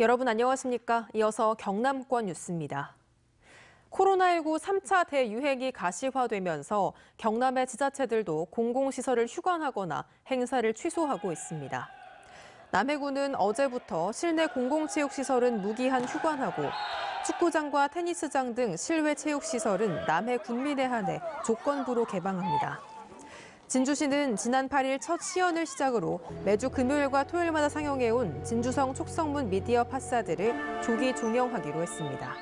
여러분 안녕하십니까? 이어서 경남권 뉴스입니다. 코로나19 3차 대유행이 가시화되면서 경남의 지자체들도 공공시설을 휴관하거나 행사를 취소하고 있습니다. 남해군은 어제부터 실내 공공체육시설은 무기한 휴관하고 축구장과 테니스장 등 실외 체육시설은 남해 군민에 한해 조건부로 개방합니다. 진주시는 지난 8일 첫 시연을 시작으로 매주 금요일과 토요일마다 상영해온 진주성 촉성문 미디어 파사드를 조기 종영하기로 했습니다.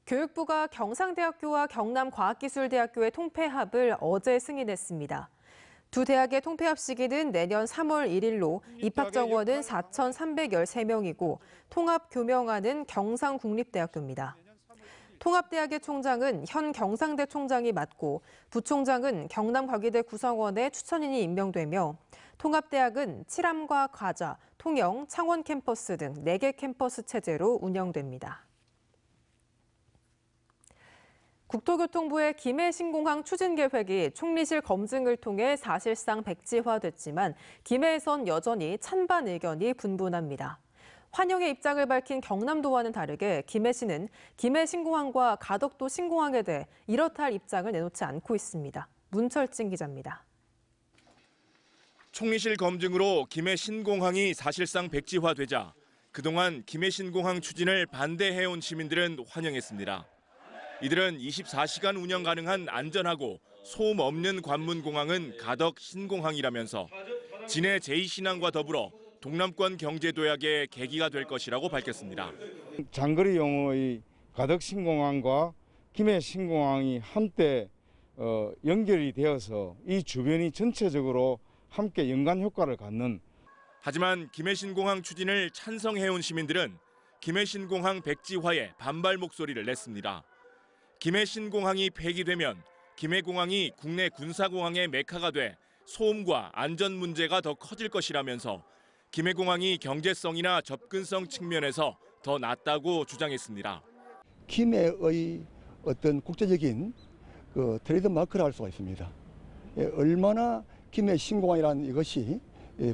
교육부가 경상대학교와 경남과학기술대학교의 통폐합을 어제 승인했습니다. 두 대학의 통폐합 시기는 내년 3월 1일로 입학 정원은 4,313명이고 통합 교명하는 경상국립대학교입니다. 통합대학의 총장은 현 경상대 총장이 맡고 부총장은 경남과기대 구성원의 추천인이 임명되며 통합대학은 칠암과 과자, 통영, 창원 캠퍼스 등 4개 캠퍼스 체제로 운영됩니다. 국토교통부의 김해 신공항 추진 계획이 총리실 검증을 통해 사실상 백지화됐지만 김해에선 여전히 찬반 의견이 분분합니다. 환영의 입장을 밝힌 경남도와는 다르게 김해시는 김해 신공항과 가덕도 신공항에 대해 이렇다 할 입장을 내놓지 않고 있습니다. 문철진 기자입니다. 총리실 검증으로 김해 신공항이 사실상 백지화되자 그동안 김해 신공항 추진을 반대해온 시민들은 환영했습니다. 이들은 24시간 운영 가능한 안전하고 소음 없는 관문공항은 가덕 신공항이라면서 진해 제2신항과 더불어 동남권 경제도약의 계기가 될 것이라고 밝혔습니다. 장거리용의 가덕 신공항과 김해 신공항이 한때 연결이 되어서 이 주변이 전체적으로 함께 연관 효과를 갖는. 하지만 김해 신공항 추진을 찬성해온 시민들은 김해 신공항 백지화에 반발 목소리를 냈습니다. 김해 신공항이 폐기되면 김해공항이 국내 군사공항의 메카가 돼 소음과 안전 문제가 더 커질 것이라면서 김해공항이 경제성이나 접근성 측면에서 더 낫다고 주장했습니다. 김해의 어떤 국제적인 트레이드 마크를 할 수가 있습니다. 얼마나 김해 신공항이라는 이것이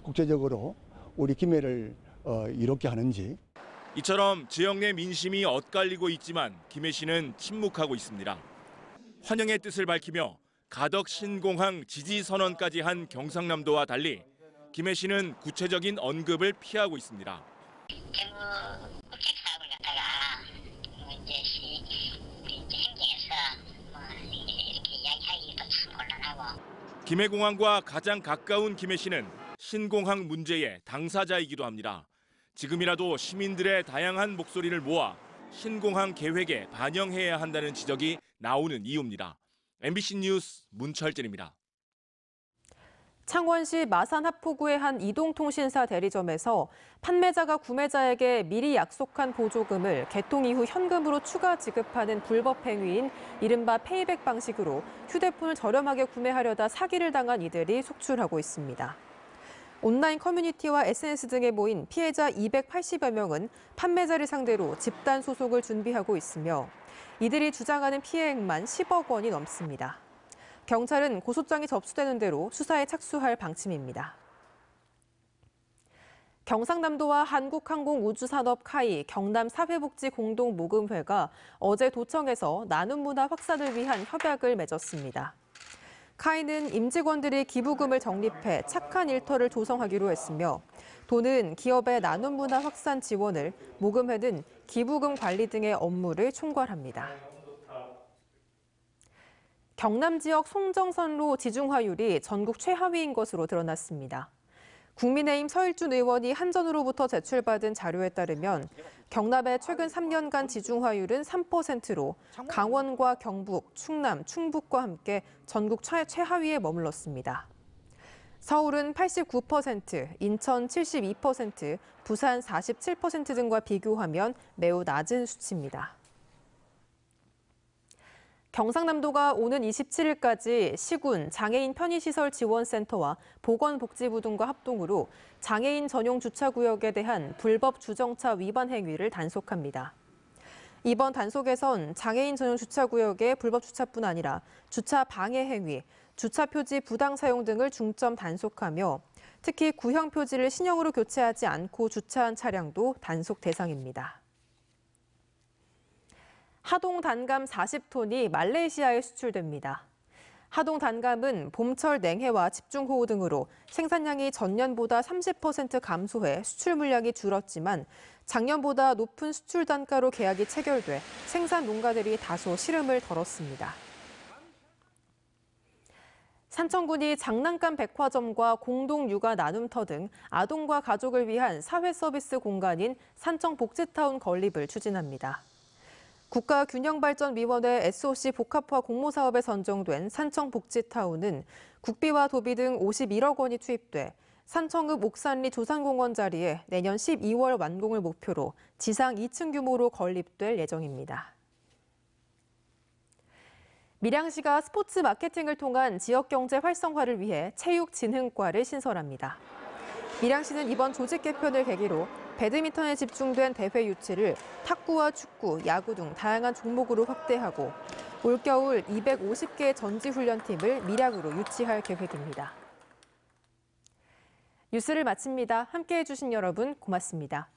국제적으로 우리 김해를 이롭게 하는지. 이처럼 지역 내 민심이 엇갈리고 있지만 김해시는 침묵하고 있습니다. 환영의 뜻을 밝히며 가덕 신공항 지지 선언까지 한 경상남도와 달리 김해시는 구체적인 언급을 피하고 있습니다. 정부 국책 사업을 갖다가 이제 행정에서 이렇게 이야기하기도 참 곤란하고. 김해공항과 가장 가까운 김해시는 신공항 문제의 당사자이기도 합니다. 지금이라도 시민들의 다양한 목소리를 모아 신공항 계획에 반영해야 한다는 지적이 나오는 이유입니다. MBC 뉴스 문철진입니다. 창원시 마산 하포구의 한 이동통신사 대리점에서 판매자가 구매자에게 미리 약속한 보조금을 개통 이후 현금으로 추가 지급하는 불법 행위인 이른바 페이백 방식으로 휴대폰을 저렴하게 구매하려다 사기를 당한 이들이 속출하고 있습니다. 온라인 커뮤니티와 SNS 등에 모인 피해자 280여 명은 판매자를 상대로 집단 소송을 준비하고 있으며 이들이 주장하는 피해액만 10억 원이 넘습니다. 경찰은 고소장이 접수되는 대로 수사에 착수할 방침입니다. 경상남도와 한국항공우주산업 카이 경남사회복지공동모금회가 어제 도청에서 나눔 문화 확산을 위한 협약을 맺었습니다. 카이는 임직원들이 기부금을 적립해 착한 일터를 조성하기로 했으며 도는 기업의 나눔 문화 확산 지원을, 모금회는 기부금 관리 등의 업무를 총괄합니다. 경남 지역 송정선로 지중화율이 전국 최하위인 것으로 드러났습니다. 국민의힘 서일준 의원이 한전으로부터 제출받은 자료에 따르면 경남의 최근 3년간 지중화율은 3%로 강원과 경북, 충남, 충북과 함께 전국 최하위에 머물렀습니다. 서울은 89%, 인천 72%, 부산 47% 등과 비교하면 매우 낮은 수치입니다. 경상남도가 오는 27일까지 시군 장애인 편의시설 지원센터와 보건복지부 등과 합동으로 장애인 전용 주차구역에 대한 불법 주정차 위반 행위를 단속합니다. 이번 단속에선 장애인 전용 주차구역의 불법 주차뿐 아니라 주차 방해 행위, 주차 표지 부당 사용 등을 중점 단속하며 특히 구형 표지를 신형으로 교체하지 않고 주차한 차량도 단속 대상입니다. 하동 단감 40톤이 말레이시아에 수출됩니다. 하동 단감은 봄철 냉해와 집중호우 등으로 생산량이 전년보다 30% 감소해 수출 물량이 줄었지만 작년보다 높은 수출 단가로 계약이 체결돼 생산 농가들이 다소 시름을 덜었습니다. 산청군이 장난감 백화점과 공동 육아 나눔터 등 아동과 가족을 위한 사회 서비스 공간인 산청복지타운 건립을 추진합니다. 국가균형발전위원회 SOC 복합화 공모사업에 선정된 산청복지타운은 국비와 도비 등 51억 원이 투입돼 산청읍 옥산리 조산공원 자리에 내년 12월 완공을 목표로 지상 2층 규모로 건립될 예정입니다. 밀양시가 스포츠 마케팅을 통한 지역경제 활성화를 위해 체육진흥과를 신설합니다. 밀양시는 이번 조직 개편을 계기로 배드민턴에 집중된 대회 유치를 탁구와 축구, 야구 등 다양한 종목으로 확대하고 올겨울 250개 전지훈련팀을 밀양으로 유치할 계획입니다. 뉴스를 마칩니다. 함께해 주신 여러분 고맙습니다.